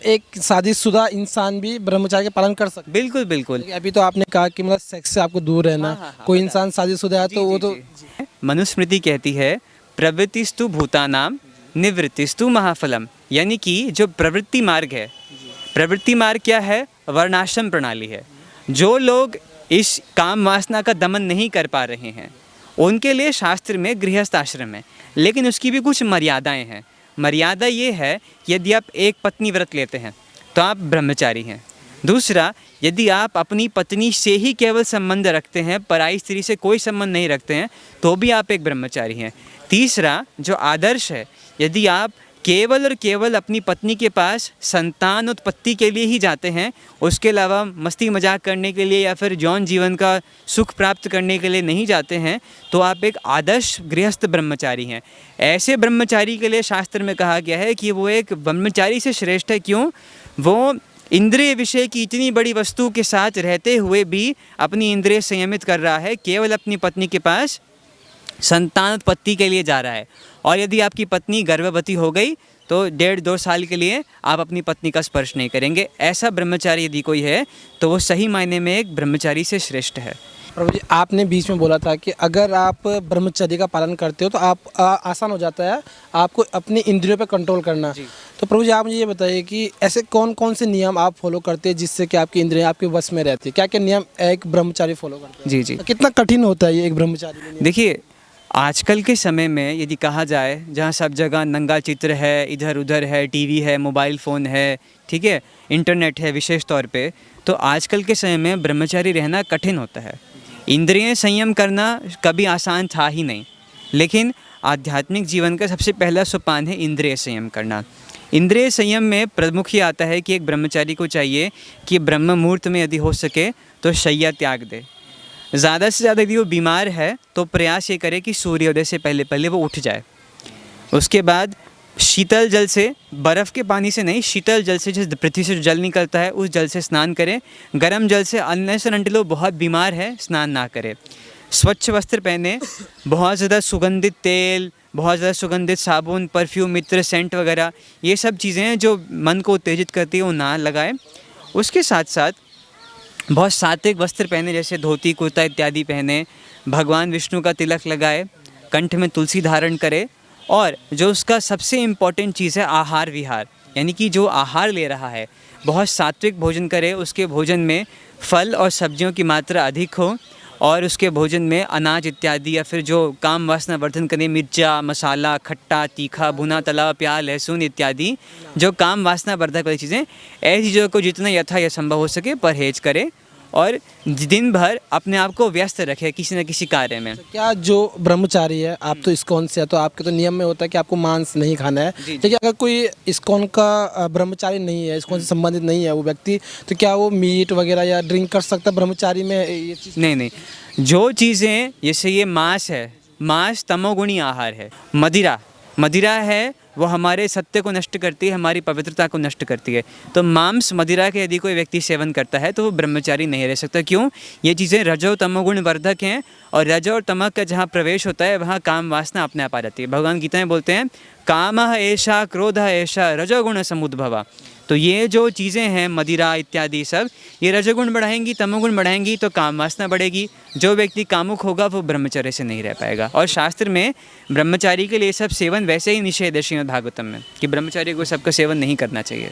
एक शादीशुदा इंसान भी ब्रह्मचर्य का पालन कर सकता है? बिल्कुल बिल्कुल। अभी तो आपने कहा कि मतलब सेक्स से आपको दूर रहना। कोई इंसान शादीशुदा है तो वो तो मनुस्मृति कहती है प्रवृत्तिस्तु भूतानाम निवृत्तिस्तु महाफलम, यानी कि जो प्रवृत्ति मार्ग है, प्रवृत्ति मार्ग क्या है? वर्णाश्रम प्रणाली है। जो लोग इस काम वासना का दमन नहीं कर पा रहे हैं उनके लिए शास्त्र में गृहस्थ आश्रम है, लेकिन उसकी भी कुछ मर्यादाएं हैं। मर्यादा ये है कि यदि आप एक पत्नी व्रत लेते हैं तो आप ब्रह्मचारी हैं। दूसरा, यदि आप अपनी पत्नी से ही केवल संबंध रखते हैं, पराई स्त्री से कोई संबंध नहीं रखते हैं, तो भी आप एक ब्रह्मचारी हैं। तीसरा, जो आदर्श है, यदि आप केवल और केवल अपनी पत्नी के पास संतान उत्पत्ति के लिए ही जाते हैं, उसके अलावा मस्ती मजाक करने के लिए या फिर यौन जीवन का सुख प्राप्त करने के लिए नहीं जाते हैं, तो आप एक आदर्श गृहस्थ ब्रह्मचारी हैं। ऐसे ब्रह्मचारी के लिए शास्त्र में कहा गया है कि वो एक ब्रह्मचारी से श्रेष्ठ है। क्यों? वो इंद्रिय विषय की इतनी बड़ी वस्तु के साथ रहते हुए भी अपनी इंद्रिय संयमित कर रहा है, केवल अपनी पत्नी के पास संतान उत्पत्ति के लिए जा रहा है। और यदि आपकी पत्नी गर्भवती हो गई तो 1.5-2 साल के लिए आप अपनी पत्नी का स्पर्श नहीं करेंगे। ऐसा ब्रह्मचारी यदि कोई है तो वो सही मायने में एक ब्रह्मचारी से श्रेष्ठ है। प्रभु जी, आपने बीच में बोला था कि अगर आप ब्रह्मचर्य का पालन करते हो तो आप आसान हो जाता है आपको अपनी इंद्रियों पर कंट्रोल करना। तो प्रभु जी, आप मुझे ये बताइए कि ऐसे कौन कौन से नियम आप फॉलो करते हैं जिससे कि आपकी इंद्रियां आपके वश में रहती है? क्या क्या नियम एक ब्रह्मचारी फॉलो करते हैं? जी जी। तो कितना कठिन होता है ये एक ब्रह्मचारी में? देखिए, आजकल के समय में यदि कहा जाए, जहाँ सब जगह नंगा चित्र है, इधर उधर है, टीवी है, मोबाइल फ़ोन है, ठीक है, इंटरनेट है विशेष तौर पे, तो आजकल के समय में ब्रह्मचारी रहना कठिन होता है। इंद्रिय संयम करना कभी आसान था ही नहीं, लेकिन आध्यात्मिक जीवन का सबसे पहला सोपान है इंद्रिय संयम करना। इंद्रिय संयम में प्रमुख ये आता है कि एक ब्रह्मचारी को चाहिए कि ब्रह्म मुहूर्त में यदि हो सके तो शैया त्याग दे। ज़्यादा से ज़्यादा यदि वो बीमार है तो प्रयास ये करे कि सूर्योदय से पहले पहले वो उठ जाए। उसके बाद शीतल जल से, बर्फ़ के पानी से नहीं, शीतल जल से, जिस पृथ्वी से जो जल निकलता है उस जल से स्नान करें। गर्म जल से अनलेस और अनटिल वो बहुत बीमार है स्नान ना करे। स्वच्छ वस्त्र पहने, बहुत ज़्यादा सुगंधित तेल, बहुत ज़्यादा सुगंधित साबुन, परफ्यूम, इत्र, सेंट वगैरह, ये सब चीज़ें हैं जो मन को उत्तेजित करती है, वो ना लगाए। उसके साथ साथ बहुत सात्विक वस्त्र पहने, जैसे धोती कुर्ता इत्यादि पहने, भगवान विष्णु का तिलक लगाए, कंठ में तुलसी धारण करे, और जो उसका सबसे इम्पॉर्टेंट चीज़ है आहार विहार, यानी कि जो आहार ले रहा है बहुत सात्विक भोजन करे, उसके भोजन में फल और सब्जियों की मात्रा अधिक हो, और उसके भोजन में अनाज इत्यादि या फिर जो काम वासना वर्धन करे, मिर्चा, मसाला, खट्टा, तीखा, भुना तला, प्याज, लहसुन इत्यादि जो काम वासना वर्धक वाली चीज़ें, ऐसी चीज़ों को जितना यथासंभव हो सके परहेज करे, और दिन भर अपने आप को व्यस्त रखे किसी न किसी कार्य में। क्या जो ब्रह्मचारी है, आप तो इस्कॉन से है तो आपके तो नियम में होता है कि आपको मांस नहीं खाना है, लेकिन अगर कोई इस्कॉन का ब्रह्मचारी नहीं है, इस्कॉन से संबंधित नहीं है वो व्यक्ति, तो क्या वो मीट वगैरह या ड्रिंक कर सकता है ब्रह्मचारी में ये चीज़? नहीं नहीं, जो चीज़ें, जैसे ये मांस है, मांस तमोगुणी आहार है। मदिरा है वो हमारे सत्य को नष्ट करती है, हमारी पवित्रता को नष्ट करती है। तो मांस, मदिरा के यदि कोई व्यक्ति सेवन करता है तो वो ब्रह्मचारी नहीं रह सकता। क्यों? ये चीज़ें रजो तमोगुण वर्धक हैं, और रजो और तमक का जहाँ प्रवेश होता है वहाँ काम वासना अपने आप आ जाती है। भगवान गीता में बोलते हैं कामः एषा क्रोधः एषा रजोगुण समुद्भवा। तो ये जो चीज़ें हैं मदिरा इत्यादि सब, ये रजोगुण बढ़ाएंगी, तमोगुण बढ़ाएंगी, तो काम वासना बढ़ेगी। जो व्यक्ति कामुक होगा वो ब्रह्मचर्य से नहीं रह पाएगा। और शास्त्र में ब्रह्मचारी के लिए सब सेवन वैसे ही निषेध है श्रीमद् भागवतम में, कि ब्रह्मचारी को सबका सेवन नहीं करना चाहिए।